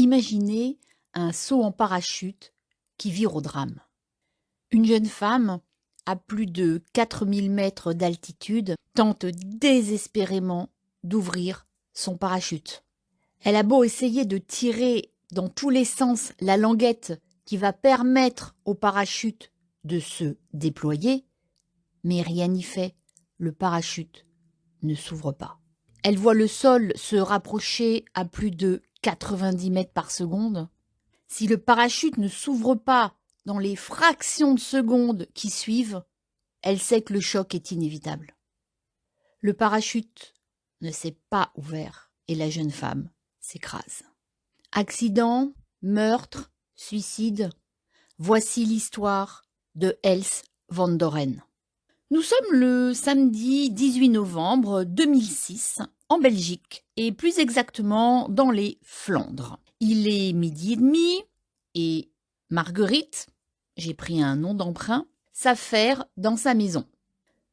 Imaginez un saut en parachute qui vire au drame. Une jeune femme, à plus de 4000 mètres d'altitude, tente désespérément d'ouvrir son parachute. Elle a beau essayer de tirer dans tous les sens la languette qui va permettre au parachute de se déployer, mais rien n'y fait, le parachute ne s'ouvre pas. Elle voit le sol se rapprocher à plus de 90 mètres par seconde. Si le parachute ne s'ouvre pas dans les fractions de secondes qui suivent, elle sait que le choc est inévitable. Le parachute ne s'est pas ouvert et la jeune femme s'écrase. Accident, meurtre, suicide, voici l'histoire de Else van Doren. Nous sommes le samedi 18 novembre 2006 en Belgique et plus exactement dans les Flandres. Il est 12h30 et Marguerite, j'ai pris un nom d'emprunt, s'affaire dans sa maison.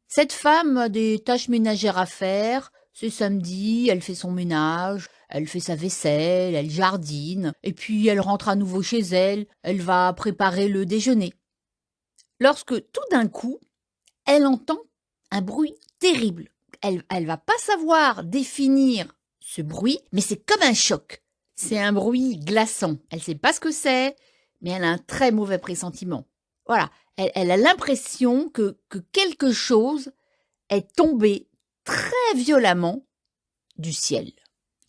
Cette femme a des tâches ménagères à faire. C'est samedi, elle fait son ménage, elle fait sa vaisselle, elle jardine, et puis elle rentre à nouveau chez elle, elle va préparer le déjeuner. Lorsque tout d'un coup, elle entend un bruit terrible. Elle va pas savoir définir ce bruit, mais c'est comme un choc. C'est un bruit glaçant. Elle sait pas ce que c'est, mais elle a un très mauvais pressentiment. Voilà, elle a l'impression que quelque chose est tombé très violemment du ciel.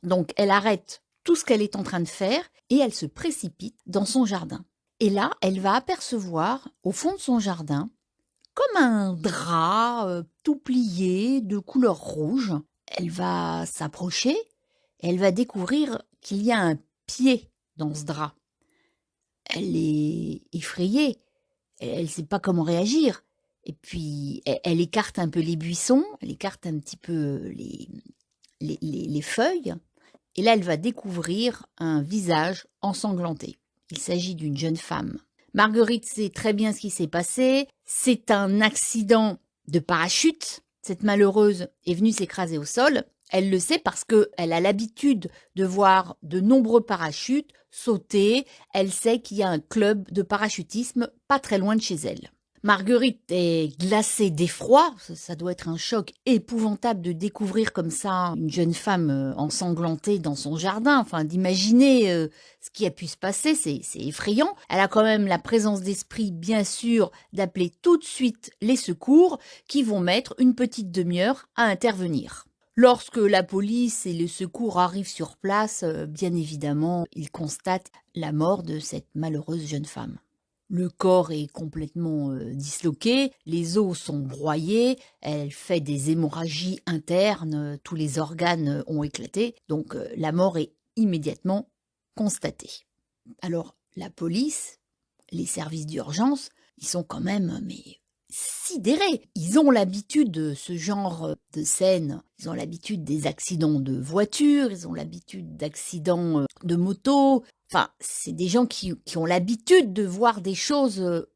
Donc elle arrête tout ce qu'elle est en train de faire et elle se précipite dans son jardin. Et là, elle va apercevoir au fond de son jardin comme un drap tout plié de couleur rouge. Elle va s'approcher et elle va découvrir qu'il y a un pied dans ce drap. Elle est effrayée, elle ne sait pas comment réagir. Et puis, elle écarte un peu les buissons, elle écarte un petit peu les feuilles. Et là, elle va découvrir un visage ensanglanté. Il s'agit d'une jeune femme. Marguerite sait très bien ce qui s'est passé. C'est un accident de parachute. Cette malheureuse est venue s'écraser au sol. Elle le sait parce qu'elle a l'habitude de voir de nombreux parachutes sauter. Elle sait qu'il y a un club de parachutisme pas très loin de chez elle. Marguerite est glacée d'effroi, ça doit être un choc épouvantable de découvrir comme ça une jeune femme ensanglantée dans son jardin, enfin d'imaginer ce qui a pu se passer, c'est effrayant. Elle a quand même la présence d'esprit, bien sûr, d'appeler tout de suite les secours qui vont mettre une petite demi-heure à intervenir. Lorsque la police et les secours arrivent sur place, bien évidemment, ils constatent la mort de cette malheureuse jeune femme. Le corps est complètement disloqué, les os sont broyés, elle fait des hémorragies internes, tous les organes ont éclaté, donc la mort est immédiatement constatée. Alors la police, les services d'urgence, ils sont quand même sidérés. Ils ont l'habitude de ce genre de scène, ils ont l'habitude des accidents de voiture, ils ont l'habitude d'accidents de moto. Enfin, c'est des gens qui ont l'habitude de voir des choses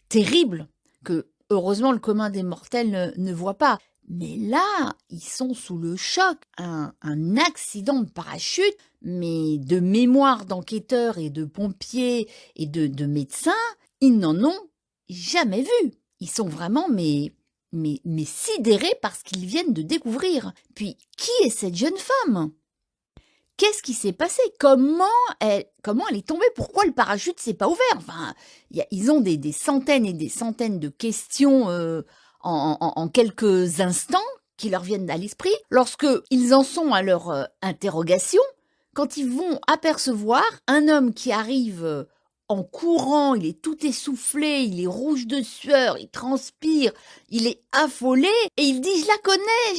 terribles que, heureusement, le commun des mortels ne voit pas. Mais là, ils sont sous le choc. Un accident de parachute, mais de mémoire d'enquêteurs et de pompiers et de médecins, ils n'en ont jamais vu. Ils sont vraiment mais sidérés par ce qu'ils viennent de découvrir. Puis, qui est cette jeune femme ? Qu'est-ce qui s'est passé ? Comment elle est tombée ? Pourquoi le parachute s'est pas ouvert ? Enfin, ils ont des centaines et des centaines de questions en quelques instants qui leur viennent à l'esprit. Lorsque ils en sont à leur interrogation, quand ils vont apercevoir un homme qui arrive en courant, il est tout essoufflé, il est rouge de sueur, il transpire, il est affolé et il dit je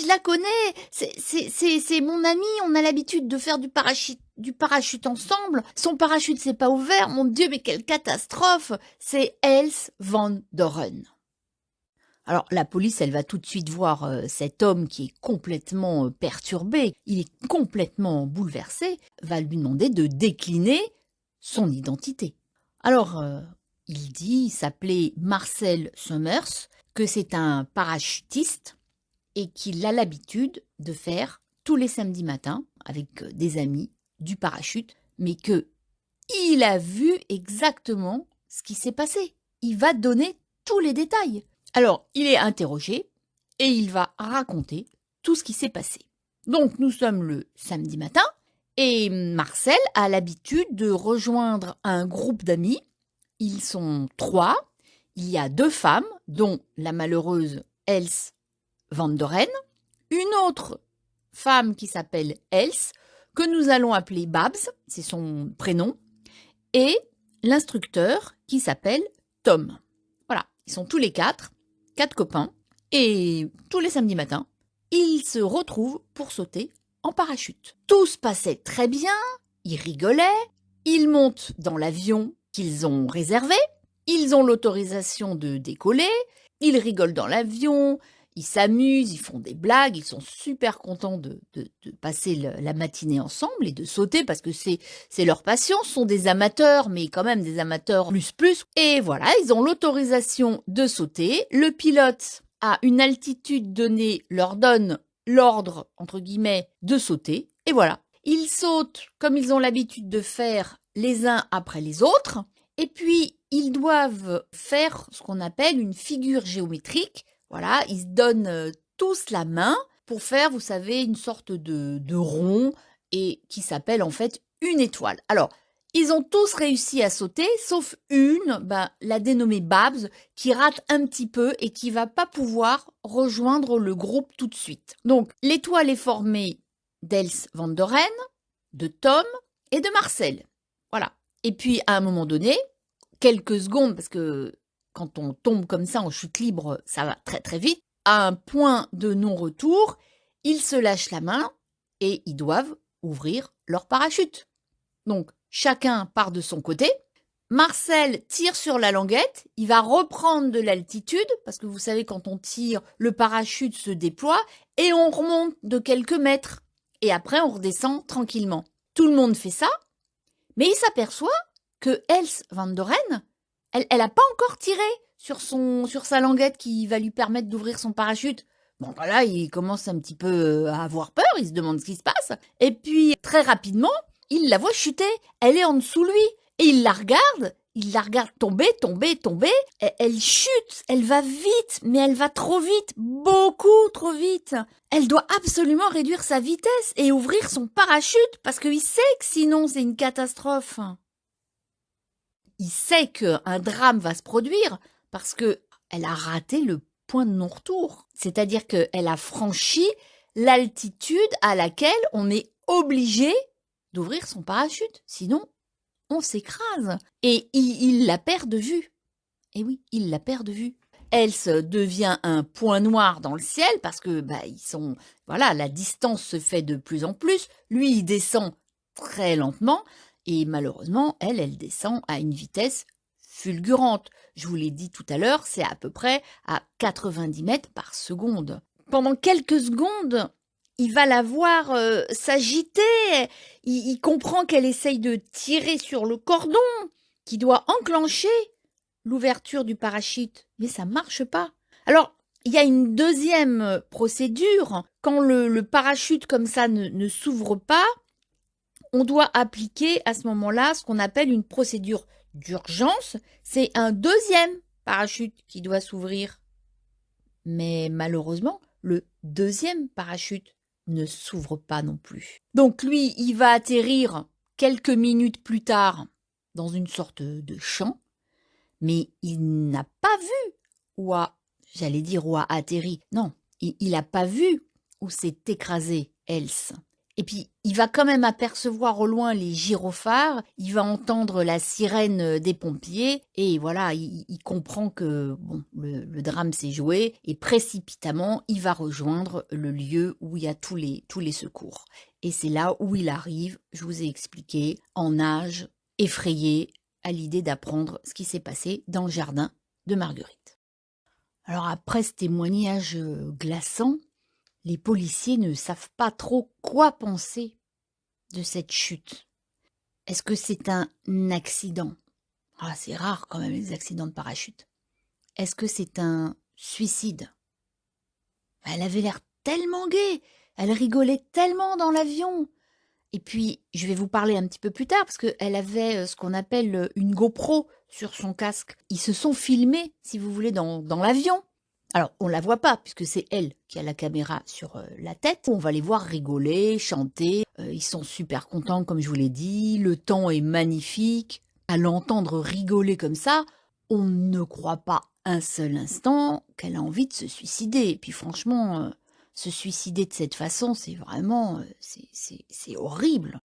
la connais, c'est mon ami, on a l'habitude de faire du parachute ensemble, son parachute s'est pas ouvert, mon Dieu mais quelle catastrophe, c'est Else van Doren. Alors la police, elle va tout de suite voir cet homme qui est complètement perturbé, il est complètement bouleversé, va lui demander de décliner son identité. Alors, il s'appelait Marcel Summers, que c'est un parachutiste et qu'il a l'habitude de faire tous les samedis matins avec des amis du parachute, mais que Il a vu exactement ce qui s'est passé. Il va donner tous les détails. Alors, il est interrogé et il va raconter tout ce qui s'est passé. Donc, nous sommes le samedi matin et Marcel a l'habitude de rejoindre un groupe d'amis. Ils sont 3. Il y a 2 femmes, dont la malheureuse Else Van Doren, une autre femme qui s'appelle Else, que nous allons appeler Babs, c'est son prénom, et l'instructeur qui s'appelle Tom. Voilà, ils sont tous les 4 copains, et tous les samedis matins, ils se retrouvent pour sauter en parachute. Tout se passait très bien, ils rigolaient, ils montent dans l'avion qu'ils ont réservé, ils ont l'autorisation de décoller, ils rigolent dans l'avion, ils s'amusent, ils font des blagues, ils sont super contents de passer la matinée ensemble et de sauter parce que c'est leur passion. Ce sont des amateurs, mais quand même des amateurs plus. Et voilà, ils ont l'autorisation de sauter. Le pilote, à une altitude donnée, leur donne l'ordre, entre guillemets, de sauter. Et voilà, ils sautent comme ils ont l'habitude de faire les uns après les autres. Et puis, ils doivent faire ce qu'on appelle une figure géométrique. Voilà, ils se donnent tous la main pour faire, vous savez, une sorte de rond et qui s'appelle en fait une étoile. Alors, ils ont tous réussi à sauter, sauf une, la dénommée Babs, qui rate un petit peu et qui va pas pouvoir rejoindre le groupe tout de suite. Donc, l'étoile est formée d'Else Van Doren, de Tom et de Marcel. Voilà. Et puis, à un moment donné, quelques secondes, parce que quand on tombe comme ça en chute libre, ça va très très vite, à un point de non-retour, ils se lâchent la main et ils doivent ouvrir leur parachute. Donc, chacun part de son côté. Marcel tire sur la languette, il va reprendre de l'altitude, parce que vous savez, quand on tire, le parachute se déploie et on remonte de quelques mètres. Et après, on redescend tranquillement. Tout le monde fait ça, mais il s'aperçoit que Else Van Doren, elle n'a pas encore tiré sur sa languette qui va lui permettre d'ouvrir son parachute. Bon, voilà, il commence un petit peu à avoir peur, il se demande ce qui se passe. Et puis, très rapidement, il la voit chuter. Elle est en dessous de lui. Et il la regarde tomber. Elle chute, elle va vite, mais elle va trop vite, beaucoup trop vite. Elle doit absolument réduire sa vitesse et ouvrir son parachute parce qu'il sait que sinon c'est une catastrophe. Il sait qu'un drame va se produire parce qu'elle a raté le point de non-retour. C'est-à-dire qu'elle a franchi l'altitude à laquelle on est obligé d'ouvrir son parachute. Sinon, on s'écrase. Et il la perd de vue. Et oui, il la perd de vue. Else devient un point noir dans le ciel parce que la distance se fait de plus en plus. Lui, il descend très lentement et malheureusement, elle descend à une vitesse fulgurante. Je vous l'ai dit tout à l'heure, c'est à peu près à 90 mètres par seconde. Pendant quelques secondes, il va la voir s'agiter. Il comprend qu'elle essaye de tirer sur le cordon qui doit enclencher l'ouverture du parachute, mais ça marche pas. Alors, il y a une deuxième procédure. Quand le parachute comme ça ne s'ouvre pas, on doit appliquer à ce moment-là ce qu'on appelle une procédure d'urgence. C'est un deuxième parachute qui doit s'ouvrir. Mais malheureusement, le deuxième parachute ne s'ouvre pas non plus. Donc lui, il va atterrir quelques minutes plus tard dans une sorte de champ, mais il n'a pas vu où a atterri. Non, il n'a pas vu où s'est écrasé Else. Et puis, il va quand même apercevoir au loin les gyrophares, il va entendre la sirène des pompiers, et voilà, il comprend que le drame s'est joué, et précipitamment, il va rejoindre le lieu où il y a tous les secours. Et c'est là où il arrive, je vous ai expliqué, en nage, effrayé, à l'idée d'apprendre ce qui s'est passé dans le jardin de Marguerite. Alors après ce témoignage glaçant, les policiers ne savent pas trop quoi penser de cette chute. Est-ce que c'est un accident? C'est rare quand même les accidents de parachute. Est-ce que c'est un suicide? Elle avait l'air tellement gaie, elle rigolait tellement dans l'avion. Et puis, je vais vous parler un petit peu plus tard parce qu'elle avait ce qu'on appelle une GoPro sur son casque. Ils se sont filmés, si vous voulez, dans l'avion. Alors, on la voit pas puisque c'est elle qui a la caméra sur la tête. On va les voir rigoler, chanter. Ils sont super contents, comme je vous l'ai dit. Le temps est magnifique. À l'entendre rigoler comme ça, on ne croit pas un seul instant qu'elle a envie de se suicider. Et puis franchement, se suicider de cette façon, c'est vraiment, c'est horrible.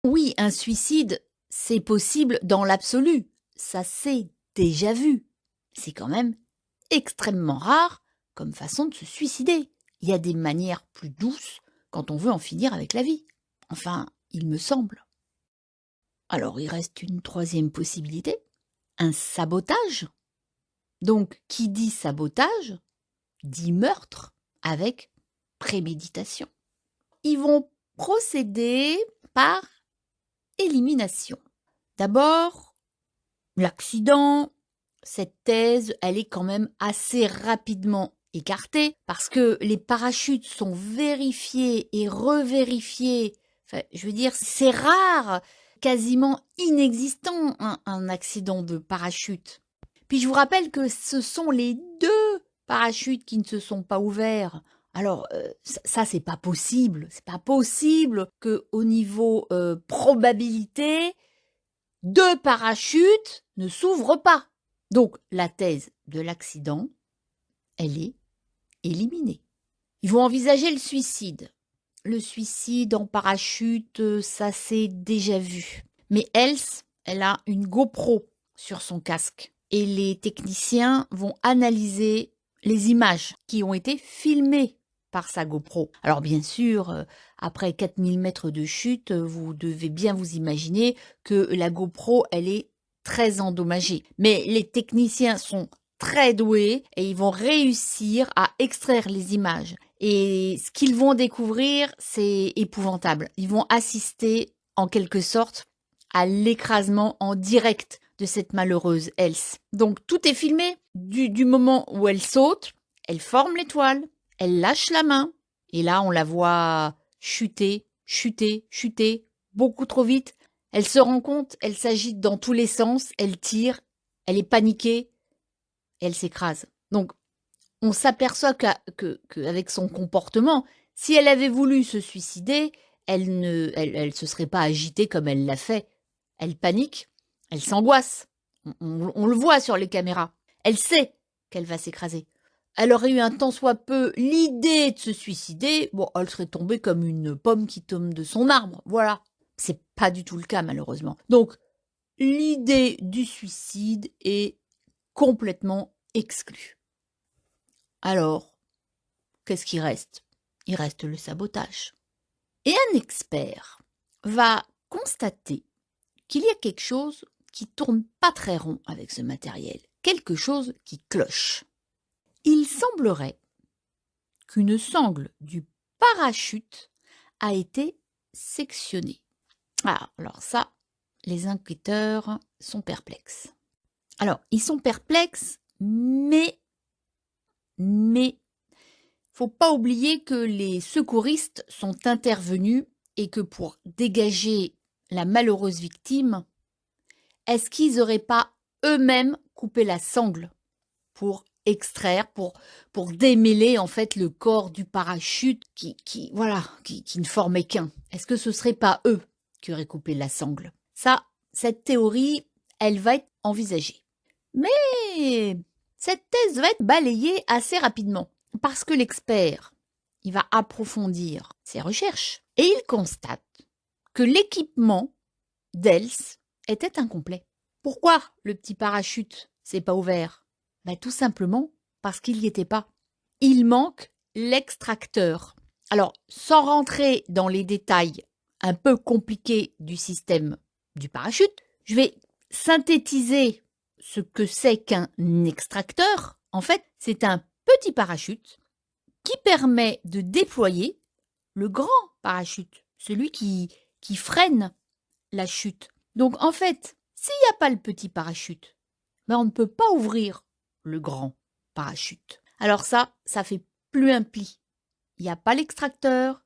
Oui, un suicide, c'est possible dans l'absolu. Ça s'est déjà vu. C'est quand même extrêmement rare comme façon de se suicider. Il y a des manières plus douces quand on veut en finir avec la vie. Enfin, il me semble. Alors, il reste une troisième possibilité, un sabotage. Donc, qui dit sabotage, dit meurtre avec préméditation. Ils vont procéder par élimination. D'abord, l'accident, cette thèse, elle est quand même assez rapidement écartée parce que les parachutes sont vérifiés et revérifiés. Enfin, je veux dire, c'est rare, quasiment inexistant un accident de parachute. Puis je vous rappelle que ce sont les deux parachutes qui ne se sont pas ouverts. Alors ça c'est pas possible. C'est pas possible que au niveau probabilité, deux parachutes ne s'ouvrent pas. Donc la thèse de l'accident, elle est éliminée. Ils vont envisager le suicide. Le suicide en parachute, ça s'est déjà vu. Mais Else, elle a une GoPro sur son casque. Et les techniciens vont analyser les images qui ont été filmées par sa GoPro. Alors bien sûr, après 4000 mètres de chute, vous devez bien vous imaginer que la GoPro, elle est très endommagée. Mais les techniciens sont très doués et ils vont réussir à extraire les images. Et ce qu'ils vont découvrir, c'est épouvantable. Ils vont assister en quelque sorte à l'écrasement en direct de cette malheureuse Else. Donc tout est filmé du moment où elle saute, elle forme l'étoile, elle lâche la main, et là on la voit chuter, chuter, chuter, beaucoup trop vite. Elle se rend compte, elle s'agite dans tous les sens, elle tire, elle est paniquée, et elle s'écrase. Donc on s'aperçoit qu'avec son comportement, si elle avait voulu se suicider, elle se serait pas agitée comme elle l'a fait. Elle panique, elle s'angoisse. On le voit sur les caméras. Elle sait qu'elle va s'écraser. Elle aurait eu un tant soit peu l'idée de se suicider, bon, elle serait tombée comme une pomme qui tombe de son arbre. Voilà. C'est pas du tout le cas, malheureusement. Donc, l'idée du suicide est complètement exclue. Alors, qu'est-ce qui reste? Il reste le sabotage. Et un expert va constater qu'il y a quelque chose qui tourne pas très rond avec ce matériel, quelque chose qui cloche. Il semblerait qu'une sangle du parachute a été sectionnée. Ah, alors ça, les enquêteurs sont perplexes. Alors, ils sont perplexes, mais faut pas oublier que les secouristes sont intervenus et que pour dégager la malheureuse victime, est-ce qu'ils n'auraient pas eux-mêmes coupé la sangle pour extraire, pour démêler en fait le corps du parachute qui ne formait qu'un? Est-ce que ce ne serait pas eux qui auraient coupé la sangle? Ça, cette théorie, elle va être envisagée. Mais cette thèse va être balayée assez rapidement parce que l'expert, il va approfondir ses recherches et il constate que l'équipement d'Els était incomplet. Pourquoi le petit parachute s'est pas ouvert? Tout simplement parce qu'il n'y était pas. Il manque l'extracteur. Alors, sans rentrer dans les détails un peu compliqués du système du parachute, je vais synthétiser ce que c'est qu'un extracteur. En fait, c'est un petit parachute qui permet de déployer le grand parachute, celui qui freine la chute. Donc en fait, s'il n'y a pas le petit parachute, on ne peut pas ouvrir le grand parachute. Alors ça fait plus un pli. Il n'y a pas l'extracteur,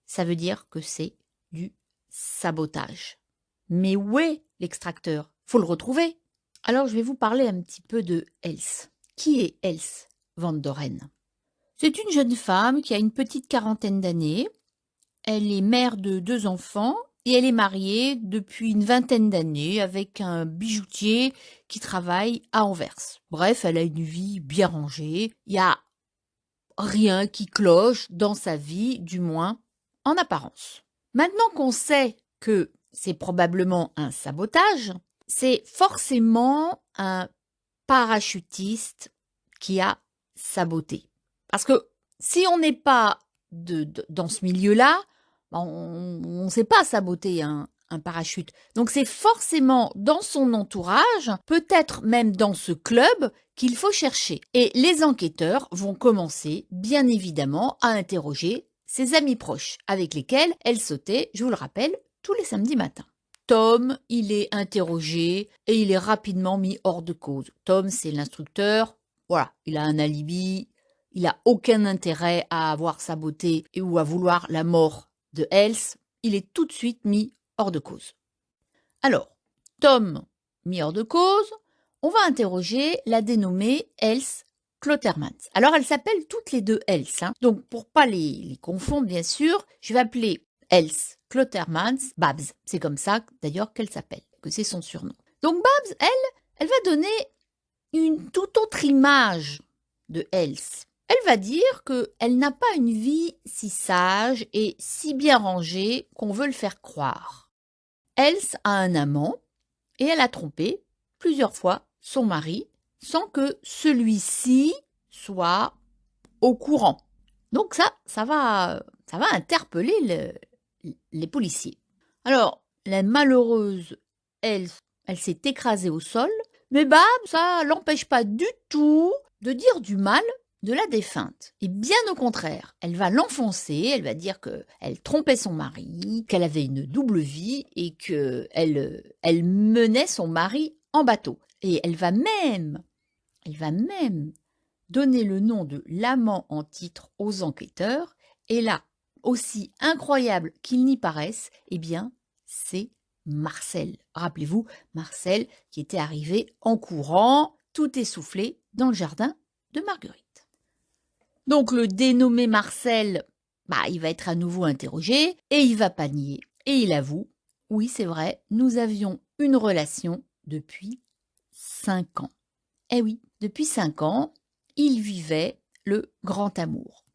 ça veut dire que c'est du sabotage. Mais où est l'extracteur? Faut le retrouver. Alors je vais vous parler un petit peu de Else. Qui est Else Van Doren? C'est une jeune femme qui a une petite quarantaine d'années. Elle est mère de 2 enfants et elle est mariée depuis une vingtaine d'années avec un bijoutier qui travaille à Anvers. Bref, elle a une vie bien rangée. Il n'y a rien qui cloche dans sa vie, du moins en apparence. Maintenant qu'on sait que c'est probablement un sabotage, c'est forcément un parachutiste qui a saboté. Parce que si on n'est pas dans ce milieu-là, on ne sait pas saboter un parachute. Donc c'est forcément dans son entourage, peut-être même dans ce club, qu'il faut chercher. Et les enquêteurs vont commencer, bien évidemment, à interroger ses amis proches, avec lesquels elle sautait, je vous le rappelle, tous les samedis matins. Tom, il est interrogé et il est rapidement mis hors de cause. Tom, c'est l'instructeur. Voilà, il a un alibi. Il n'a aucun intérêt à avoir saboté ou à vouloir la mort de Else. Il est tout de suite mis hors de cause. Alors, Tom, mis hors de cause, on va interroger la dénommée Else Klottermans. Alors, elles s'appellent toutes les deux Else. Donc, pour pas les confondre, bien sûr, je vais appeler Else Klottermans Babs. C'est comme ça, d'ailleurs, qu'elle s'appelle, que c'est son surnom. Donc, Babs, elle va donner une toute autre image de Else. Elle va dire qu'elle n'a pas une vie si sage et si bien rangée qu'on veut le faire croire. Else a un amant et elle a trompé plusieurs fois son mari sans que celui-ci soit au courant. Donc ça va interpeller les policiers. Alors, la malheureuse Else, elle s'est écrasée au sol, mais ça l'empêche pas du tout de dire du mal de la défunte. Et bien au contraire, elle va l'enfoncer, elle va dire qu'elle trompait son mari, qu'elle avait une double vie et qu'elle menait son mari en bateau. Et elle va même donner le nom de l'amant en titre aux enquêteurs. Et là, aussi incroyable qu'il n'y paraisse, eh bien, c'est Marcel. Rappelez-vous, Marcel qui était arrivé en courant, tout essoufflé, dans le jardin de Marguerite. Donc le dénommé Marcel, il va être à nouveau interrogé et il va pas nier. Et il avoue, oui c'est vrai, nous avions une relation depuis 5 ans. Eh oui, depuis 5 ans, il vivait le grand amour.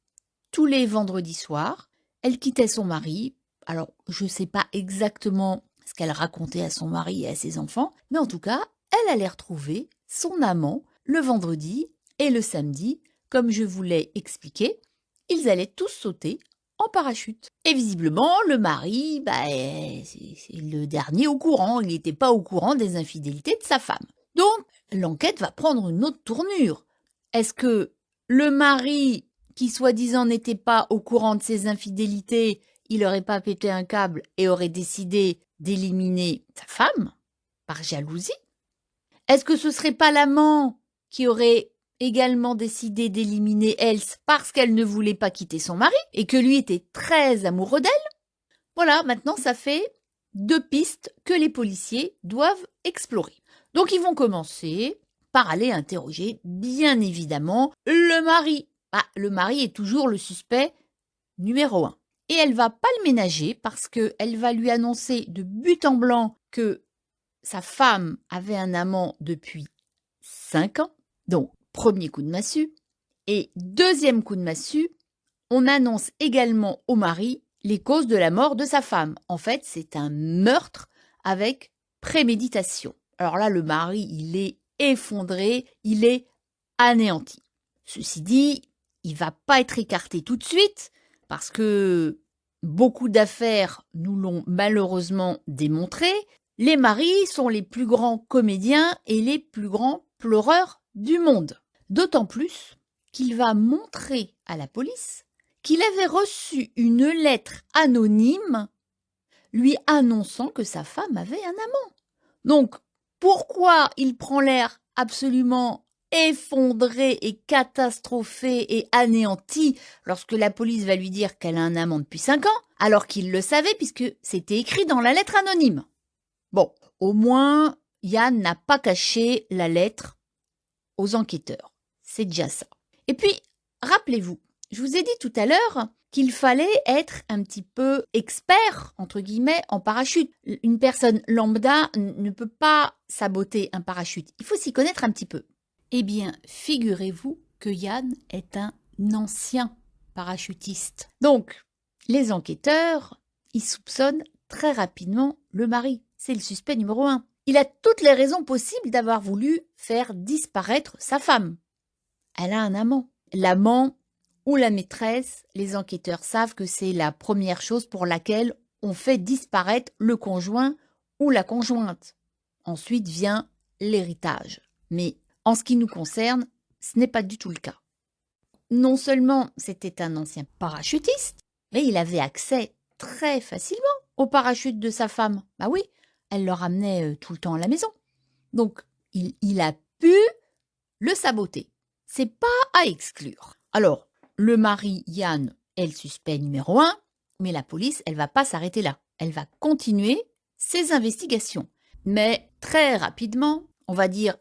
Tous les vendredis soirs, elle quittait son mari. Alors, je ne sais pas exactement ce qu'elle racontait à son mari et à ses enfants, mais en tout cas, elle allait retrouver son amant le vendredi et le samedi. Comme je vous l'ai expliqué, ils allaient tous sauter en parachute. Et visiblement, le mari, c'est le dernier au courant. Il n'était pas au courant des infidélités de sa femme. Donc, l'enquête va prendre une autre tournure. Est-ce que le mari, qui soi-disant n'était pas au courant de ses infidélités, il n'aurait pas pété un câble et aurait décidé d'éliminer sa femme par jalousie? Est-ce que ce serait pas l'amant qui aurait également décidé d'éliminer Else parce qu'elle ne voulait pas quitter son mari et que lui était très amoureux d'elle? Voilà, maintenant ça fait 2 pistes que les policiers doivent explorer. Donc ils vont commencer par aller interroger, bien évidemment, le mari. Le mari est toujours le suspect numéro 1. Et elle va pas le ménager parce qu'elle va lui annoncer de but en blanc que sa femme avait un amant depuis 5 ans. Donc, premier coup de massue. Et deuxième coup de massue, on annonce également au mari les causes de la mort de sa femme. En fait, c'est un meurtre avec préméditation. Alors là, le mari, il est effondré, il est anéanti. Ceci dit, il va pas être écarté tout de suite parce que beaucoup d'affaires nous l'ont malheureusement démontré. Les maris sont les plus grands comédiens et les plus grands pleureurs du monde. D'autant plus qu'il va montrer à la police qu'il avait reçu une lettre anonyme lui annonçant que sa femme avait un amant. Donc, pourquoi il prend l'air absolument effondré et catastrophé et anéanti lorsque la police va lui dire qu'elle a un amant depuis 5 ans, alors qu'il le savait puisque c'était écrit dans la lettre anonyme. Bon, au moins, Yann n'a pas caché la lettre aux enquêteurs. C'est déjà ça. Et puis, rappelez-vous, je vous ai dit tout à l'heure qu'il fallait être un petit peu expert, entre guillemets, en parachute. Une personne lambda ne peut pas saboter un parachute. Il faut s'y connaître un petit peu. Eh bien, figurez-vous que Yann est un ancien parachutiste. Donc, les enquêteurs, ils soupçonnent très rapidement le mari. C'est le suspect numéro 1. Il a toutes les raisons possibles d'avoir voulu faire disparaître sa femme. Elle a un amant. L'amant ou la maîtresse, les enquêteurs savent que c'est la première chose pour laquelle on fait disparaître le conjoint ou la conjointe. Ensuite vient l'héritage. Mais en ce qui nous concerne, ce n'est pas du tout le cas. Non seulement c'était un ancien parachutiste, mais il avait accès très facilement au parachute de sa femme. Bah oui, elle le ramenait tout le temps à la maison. Donc, il a pu le saboter. C'est pas à exclure. Alors, le mari Yann est le suspect numéro 1, mais la police, elle va pas s'arrêter là. Elle va continuer ses investigations. Mais très rapidement, on va dire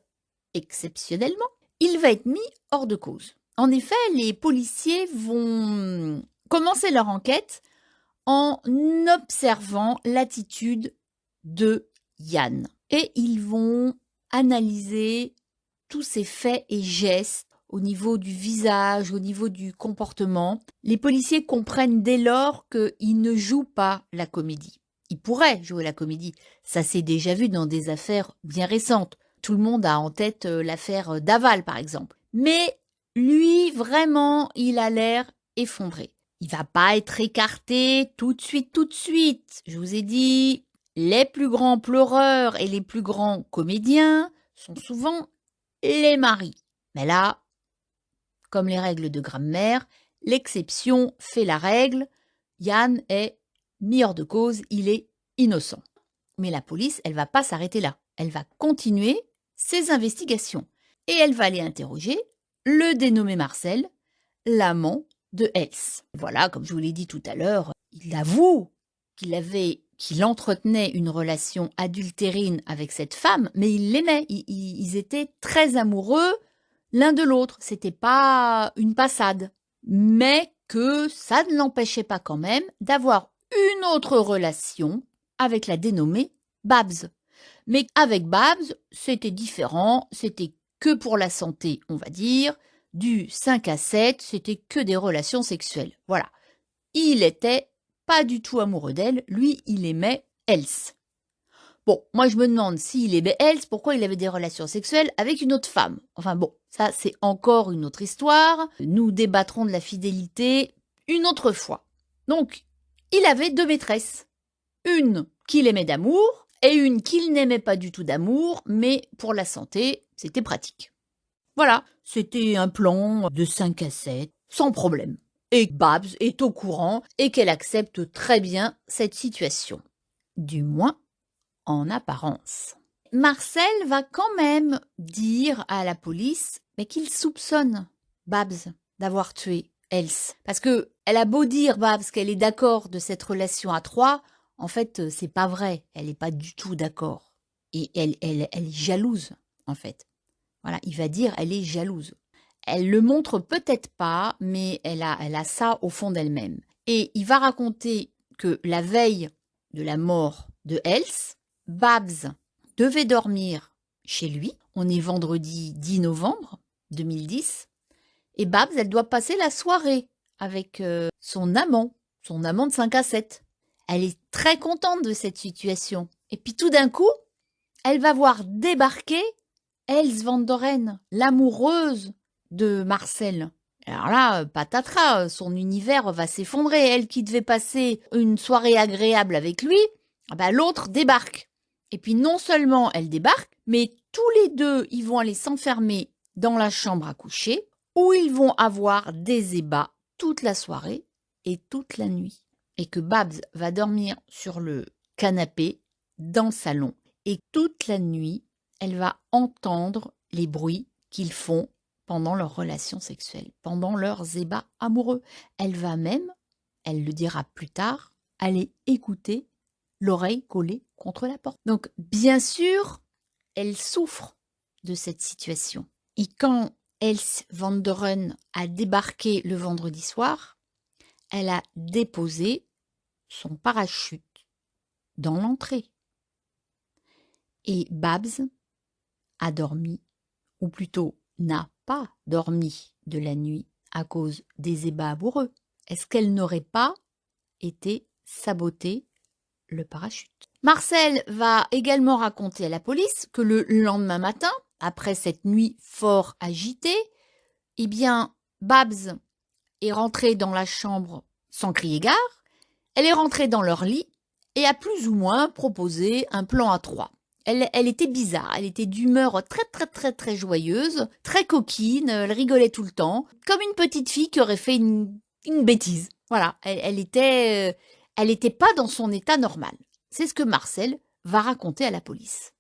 exceptionnellement, il va être mis hors de cause. En effet, les policiers vont commencer leur enquête en observant l'attitude de Yann. Et ils vont analyser tous ses faits et gestes au niveau du visage, au niveau du comportement. Les policiers comprennent dès lors qu'il ne joue pas la comédie. Il pourrait jouer la comédie. Ça s'est déjà vu dans des affaires bien récentes. Tout le monde a en tête l'affaire Daval, par exemple. Mais lui, vraiment, il a l'air effondré. Il va pas être écarté tout de suite, tout de suite. Je vous ai dit, les plus grands pleureurs et les plus grands comédiens sont souvent les maris. Mais là, comme les règles de grammaire, l'exception fait la règle. Yann est mis hors de cause, il est innocent. Mais la police, elle va pas s'arrêter là. Elle va continuer ses investigations. Et elle va aller interroger le dénommé Marcel, l'amant de Else. Voilà, comme je vous l'ai dit tout à l'heure, il avoue qu'il entretenait une relation adultérine avec cette femme, mais il l'aimait. Ils étaient très amoureux l'un de l'autre. C'était pas une passade. Mais que ça ne l'empêchait pas quand même d'avoir une autre relation avec la dénommée Babs. Mais avec Babs, c'était différent, c'était que pour la santé, on va dire. Du 5 à 7, c'était que des relations sexuelles. Voilà. Il était pas du tout amoureux d'elle, lui, il aimait Else. Bon, moi je me demande s'il aimait Else, pourquoi il avait des relations sexuelles avec une autre femme. Enfin bon, ça c'est encore une autre histoire. Nous débattrons de la fidélité une autre fois. Donc, il avait 2 maîtresses. Une qu'il aimait d'amour et une qu'il n'aimait pas du tout d'amour, mais pour la santé, c'était pratique. Voilà, c'était un plan de 5 à 7, sans problème. Et Babs est au courant et qu'elle accepte très bien cette situation. Du moins, en apparence. Marcel va quand même dire à la police qu'il soupçonne Babs d'avoir tué Else. Parce que elle a beau dire, Babs, qu'elle est d'accord de cette relation à 3, en fait, c'est pas vrai. Elle n'est pas du tout d'accord. Et elle est jalouse, en fait. Voilà, il va dire, elle est jalouse. Elle le montre peut-être pas, mais elle a ça au fond d'elle-même. Et il va raconter que la veille de la mort de Else, Babs devait dormir chez lui. On est vendredi 10 novembre 2010. Et Babs, elle doit passer la soirée avec son amant de 5 à 7. Elle est très contente de cette situation. Et puis tout d'un coup, elle va voir débarquer Else van Doren, l'amoureuse de Marcel. Alors là, patatras, son univers va s'effondrer. Elle qui devait passer une soirée agréable avec lui, l'autre débarque. Et puis non seulement elle débarque, mais tous les deux, ils vont aller s'enfermer dans la chambre à coucher, où ils vont avoir des ébats toute la soirée et toute la nuit. Et que Babs va dormir sur le canapé dans le salon. Et toute la nuit, elle va entendre les bruits qu'ils font pendant leurs relations sexuelles, pendant leurs ébats amoureux. Elle va même, elle le dira plus tard, aller écouter l'oreille collée contre la porte. Donc, bien sûr, elle souffre de cette situation. Et quand Else van der Run a débarqué le vendredi soir, elle a déposé son parachute dans l'entrée. Et Babs a dormi, ou plutôt n'a pas dormi de la nuit à cause des ébats amoureux. Est-ce qu'elle n'aurait pas été saboter le parachute? Marcel va également raconter à la police que le lendemain matin, après cette nuit fort agitée, eh bien, Babs est rentrée dans la chambre sans crier gare, elle est rentrée dans leur lit et a plus ou moins proposé un plan à trois. Elle était bizarre, elle était d'humeur très joyeuse, très coquine, elle rigolait tout le temps, comme une petite fille qui aurait fait une bêtise. Voilà, elle était pas dans son état normal. C'est ce que Marcel va raconter à la police.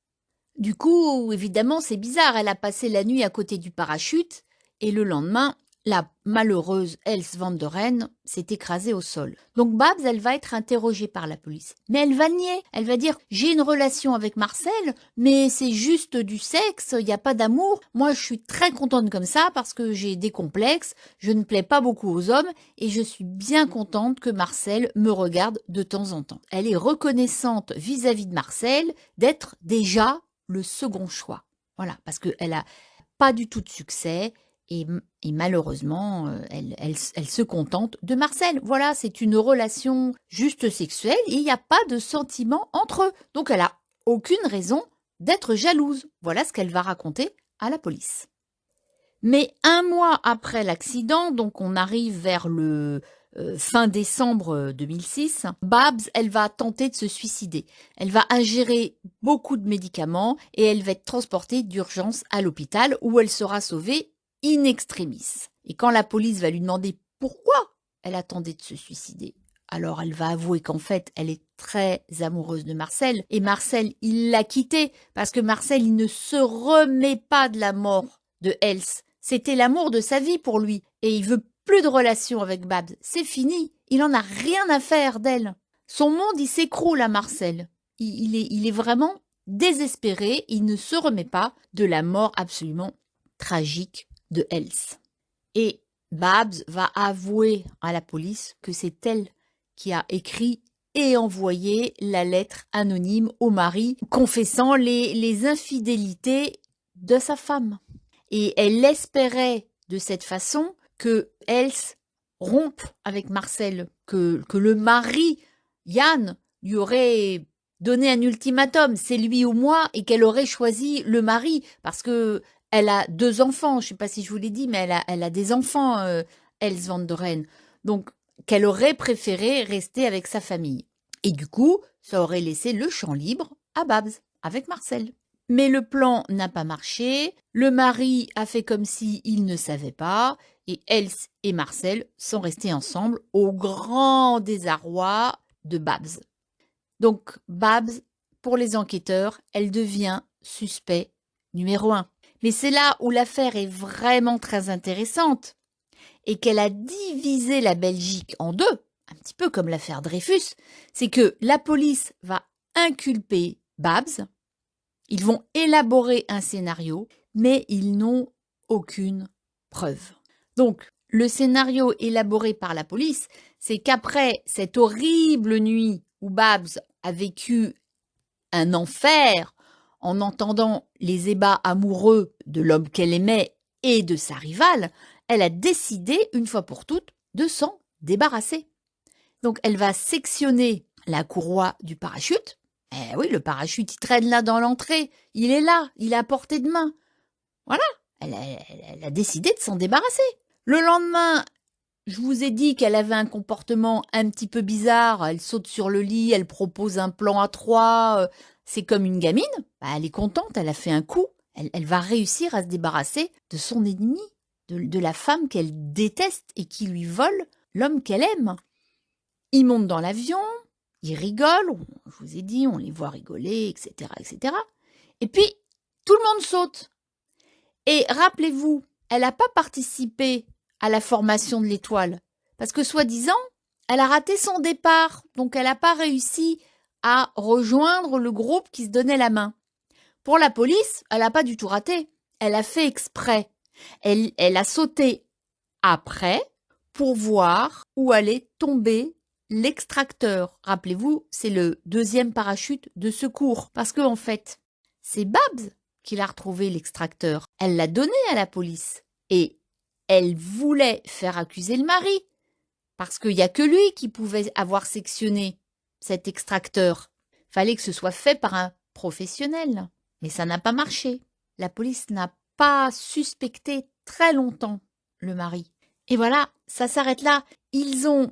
Du coup, évidemment, c'est bizarre, elle a passé la nuit à côté du parachute et le lendemain, la malheureuse Else van der Run s'est écrasée au sol. Donc Babs, elle va être interrogée par la police. Mais elle va nier. Elle va dire « J'ai une relation avec Marcel, mais c'est juste du sexe, il n'y a pas d'amour. Moi, je suis très contente comme ça parce que j'ai des complexes, je ne plais pas beaucoup aux hommes et je suis bien contente que Marcel me regarde de temps en temps. » Elle est reconnaissante vis-à-vis de Marcel d'être déjà le second choix. Voilà, parce qu'elle n'a pas du tout de succès. Et malheureusement, elle se contente de Marcel. Voilà, c'est une relation juste sexuelle et il n'y a pas de sentiment entre eux. Donc, elle n'a aucune raison d'être jalouse. Voilà ce qu'elle va raconter à la police. Mais un mois après l'accident, donc on arrive vers le fin décembre 2006, Babs, elle va tenter de se suicider. Elle va ingérer beaucoup de médicaments et elle va être transportée d'urgence à l'hôpital où elle sera sauvée in extremis. Et quand la police va lui demander pourquoi elle attendait de se suicider, alors elle va avouer qu'en fait, elle est très amoureuse de Marcel. Et Marcel, il l'a quitté parce que Marcel, il ne se remet pas de la mort de Else. C'était l'amour de sa vie pour lui. Et il veut plus de relation avec Babs. C'est fini. Il en a rien à faire d'elle. Son monde, il s'écroule à Marcel. Il est vraiment désespéré. Il ne se remet pas de la mort absolument tragique de Else. Et Babs va avouer à la police que c'est elle qui a écrit et envoyé la lettre anonyme au mari confessant les infidélités de sa femme. Et elle espérait de cette façon que Else rompe avec Marcel, que le mari, Yann, lui aurait donné un ultimatum, c'est lui ou moi, et qu'elle aurait choisi le mari, parce que elle a 2 enfants, je ne sais pas si je vous l'ai dit, mais elle a des enfants, Else van der Run. Donc, qu'elle aurait préféré rester avec sa famille. Et du coup, ça aurait laissé le champ libre à Babs, avec Marcel. Mais le plan n'a pas marché, le mari a fait comme s'il ne savait pas, et Else et Marcel sont restés ensemble au grand désarroi de Babs. Donc, Babs, pour les enquêteurs, elle devient suspect numéro 1. Mais c'est là où l'affaire est vraiment très intéressante et qu'elle a divisé la Belgique en deux, un petit peu comme l'affaire Dreyfus, c'est que la police va inculper Babs, ils vont élaborer un scénario, mais ils n'ont aucune preuve. Donc, le scénario élaboré par la police, c'est qu'après cette horrible nuit où Babs a vécu un enfer en entendant les ébats amoureux de l'homme qu'elle aimait et de sa rivale, elle a décidé, une fois pour toutes, de s'en débarrasser. Donc, elle va sectionner la courroie du parachute. Eh oui, le parachute, il traîne là dans l'entrée. Il est là, il est à portée de main. Voilà, elle a décidé de s'en débarrasser. Le lendemain, je vous ai dit qu'elle avait un comportement un petit peu bizarre. Elle saute sur le lit, elle propose un plan à 3. C'est comme une gamine. Bah, elle est contente, elle a fait un coup. Elle va réussir à se débarrasser de son ennemi, de la femme qu'elle déteste et qui lui vole l'homme qu'elle aime. Ils montent dans l'avion, ils rigolent, je vous ai dit, on les voit rigoler, etc., etc. Et puis, tout le monde saute. Et rappelez-vous, elle n'a pas participé à la formation de l'étoile, parce que soi-disant, elle a raté son départ, donc elle n'a pas réussi à rejoindre le groupe qui se donnait la main. Pour la police, elle n'a pas du tout raté. Elle a fait exprès. Elle a sauté après pour voir où allait tomber l'extracteur. Rappelez-vous, c'est le deuxième parachute de secours. Parce que, en fait, c'est Babs qui l'a retrouvé, l'extracteur. Elle l'a donné à la police. Et elle voulait faire accuser le mari. Parce qu'il n'y a que lui qui pouvait avoir sectionné cet extracteur. Fallait que ce soit fait par un professionnel. Mais ça n'a pas marché. La police n'a pas suspecté très longtemps le mari. Et voilà, ça s'arrête là. Ils ont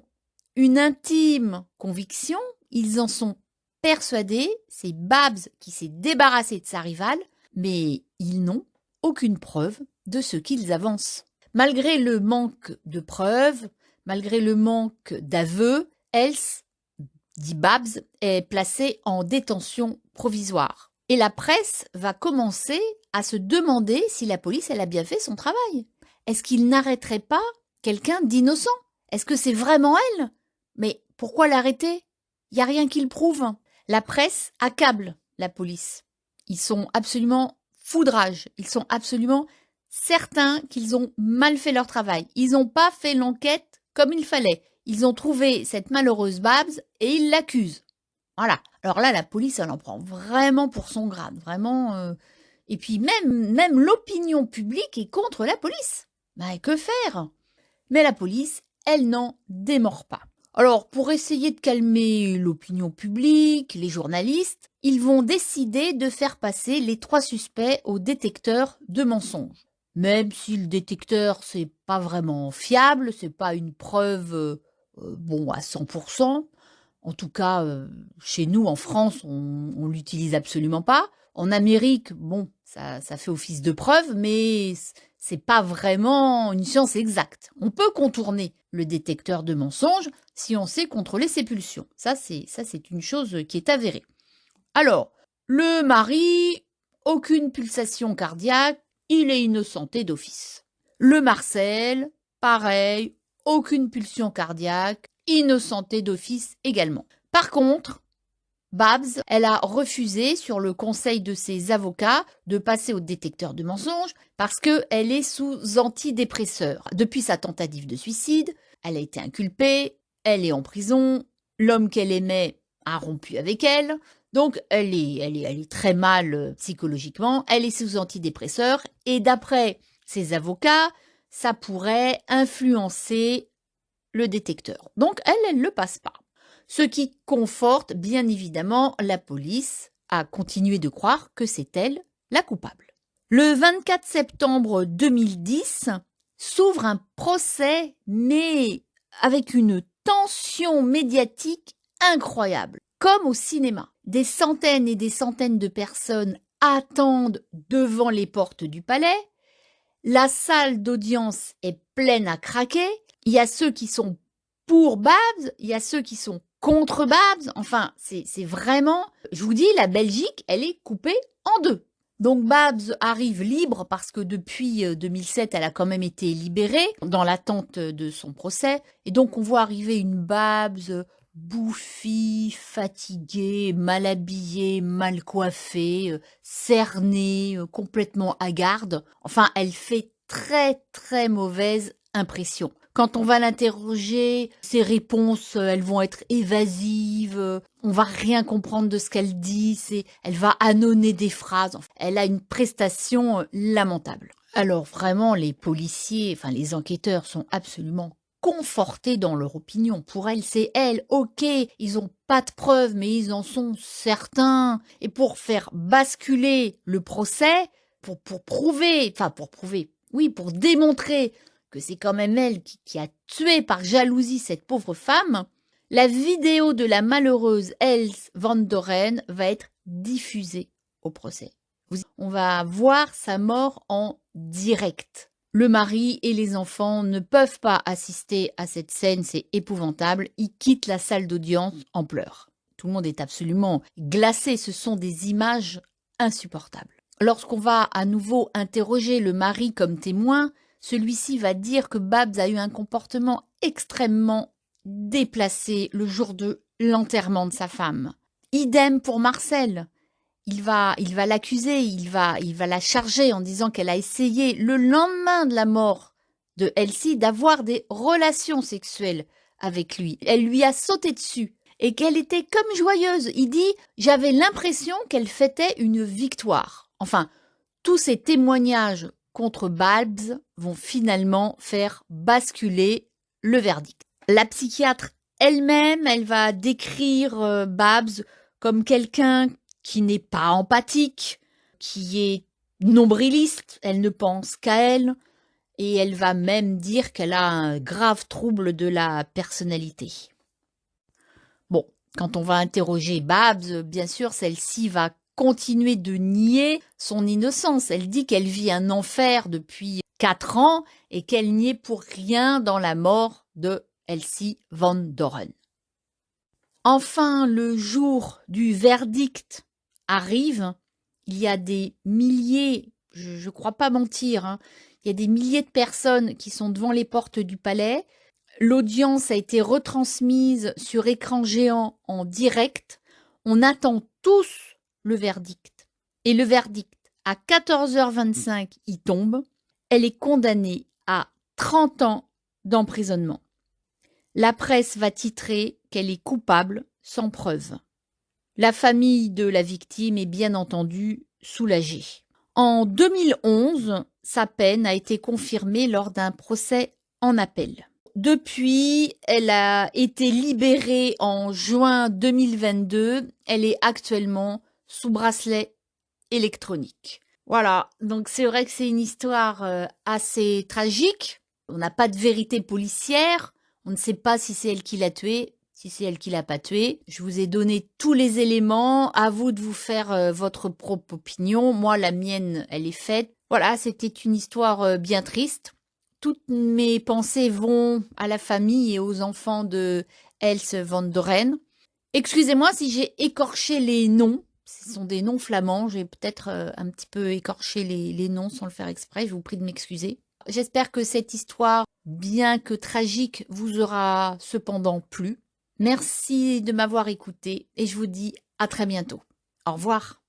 une intime conviction, ils en sont persuadés, c'est Babs qui s'est débarrassé de sa rivale, mais ils n'ont aucune preuve de ce qu'ils avancent. Malgré le manque de preuves, malgré le manque d'aveux, Else, dit Babs, est placée en détention provisoire. Et la presse va commencer à se demander si la police elle a bien fait son travail. Est-ce qu'il n'arrêterait pas quelqu'un d'innocent? Est-ce que c'est vraiment elle? Mais pourquoi l'arrêter? Il n'y a rien qui le prouve. La presse accable la police. Ils sont absolument foudrages. Ils sont absolument certains qu'ils ont mal fait leur travail. Ils n'ont pas fait l'enquête comme il fallait. Ils ont trouvé cette malheureuse Babs et ils l'accusent. Voilà. Alors là, la police, elle en prend vraiment pour son grade. Vraiment. Et puis même l'opinion publique est contre la police. Mais que faire? Mais la police, elle n'en démord pas. Alors, pour essayer de calmer l'opinion publique, les journalistes, ils vont décider de faire passer les 3 suspects au détecteur de mensonges. Même si le détecteur, c'est pas vraiment fiable, c'est pas une preuve, à 100%. En tout cas, chez nous, en France, on l'utilise absolument pas. En Amérique, ça fait office de preuve, mais c'est pas vraiment une science exacte. On peut contourner le détecteur de mensonges si on sait contrôler ses pulsions. Ça, c'est une chose qui est avérée. Alors, le mari, aucune pulsation cardiaque, il est innocenté d'office. Le Marcel, pareil, aucune pulsion cardiaque, innocenté d'office également. Par contre, Babs, elle a refusé, sur le conseil de ses avocats, de passer au détecteur de mensonges parce qu'elle est sous antidépresseur. Depuis sa tentative de suicide, elle a été inculpée, elle est en prison, l'homme qu'elle aimait a rompu avec elle, donc elle est très mal psychologiquement, elle est sous antidépresseur et d'après ses avocats, ça pourrait influencer le détecteur. Donc elle ne le passe pas. Ce qui conforte bien évidemment la police à continuer de croire que c'est elle la coupable. Le 24 septembre 2010 s'ouvre un procès, mais avec une tension médiatique incroyable, comme au cinéma. Des centaines et des centaines de personnes attendent devant les portes du palais. La salle d'audience est pleine à craquer. Il y a ceux qui sont pour Babs, il y a ceux qui sont contre Babs. Enfin, c'est vraiment... Je vous dis, la Belgique, elle est coupée en deux. Donc Babs arrive libre parce que depuis 2007, elle a quand même été libérée dans l'attente de son procès. Et donc on voit arriver une Babs bouffie, fatiguée, mal habillée, mal coiffée, cernée, complètement hagarde. Enfin, elle fait très très mauvaise impression. Quand on va l'interroger, ses réponses, elles vont être évasives, on va rien comprendre de ce qu'elle dit, elle va ânonner des phrases. Elle a une prestation lamentable. Alors vraiment, les policiers, enfin les enquêteurs sont absolument confortés dans leur opinion. Pour elle, c'est elle. Ok, ils ont pas de preuves, mais ils en sont certains. Et pour faire basculer le procès, pour prouver, oui, pour démontrer que c'est quand même elle qui a tué par jalousie cette pauvre femme, la vidéo de la malheureuse Els van Doren va être diffusée au procès. On va voir sa mort en direct. Le mari et les enfants ne peuvent pas assister à cette scène, c'est épouvantable. Ils quittent la salle d'audience en pleurs. Tout le monde est absolument glacé, ce sont des images insupportables. Lorsqu'on va à nouveau interroger le mari comme témoin, celui-ci va dire que Babs a eu un comportement extrêmement déplacé le jour de l'enterrement de sa femme. Idem pour Marcel. Il va l'accuser, il va la charger en disant qu'elle a essayé le lendemain de la mort de Elsie d'avoir des relations sexuelles avec lui. Elle lui a sauté dessus et qu'elle était comme joyeuse. Il dit « J'avais l'impression qu'elle fêtait une victoire ». Enfin, tous ces témoignages contre Babs vont finalement faire basculer le verdict. La psychiatre elle-même, elle va décrire Babs comme quelqu'un qui n'est pas empathique, qui est nombriliste, elle ne pense qu'à elle, et elle va même dire qu'elle a un grave trouble de la personnalité. Bon, quand on va interroger Babs, bien sûr, celle-ci va continuer de nier son innocence. Elle dit qu'elle vit un enfer depuis 4 ans et qu'elle n'y est pour rien dans la mort de Elsie Van Doren. Enfin, le jour du verdict arrive. Il y a des milliers, je ne crois pas mentir, hein, il y a des milliers de personnes qui sont devant les portes du palais. L'audience a été retransmise sur écran géant en direct. On attend tous le verdict. Et le verdict, à 14h25, il tombe. Elle est condamnée à 30 ans d'emprisonnement. La presse va titrer qu'elle est coupable sans preuve. La famille de la victime est bien entendu soulagée. En 2011, sa peine a été confirmée lors d'un procès en appel. Depuis, elle a été libérée en juin 2022. Elle est actuellement sous bracelet électronique. Voilà, donc c'est vrai que c'est une histoire assez tragique. On n'a pas de vérité policière. On ne sait pas si c'est elle qui l'a tué, si c'est elle qui l'a pas tué. Je vous ai donné tous les éléments. À vous de vous faire votre propre opinion. Moi, la mienne, elle est faite. Voilà, c'était une histoire bien triste. Toutes mes pensées vont à la famille et aux enfants de Else van Doren. Excusez-moi si j'ai écorché les noms. Ce sont des noms flamands. J'ai peut-être un petit peu écorché les noms sans le faire exprès. Je vous prie de m'excuser. J'espère que cette histoire, bien que tragique, vous aura cependant plu. Merci de m'avoir écouté et je vous dis à très bientôt. Au revoir.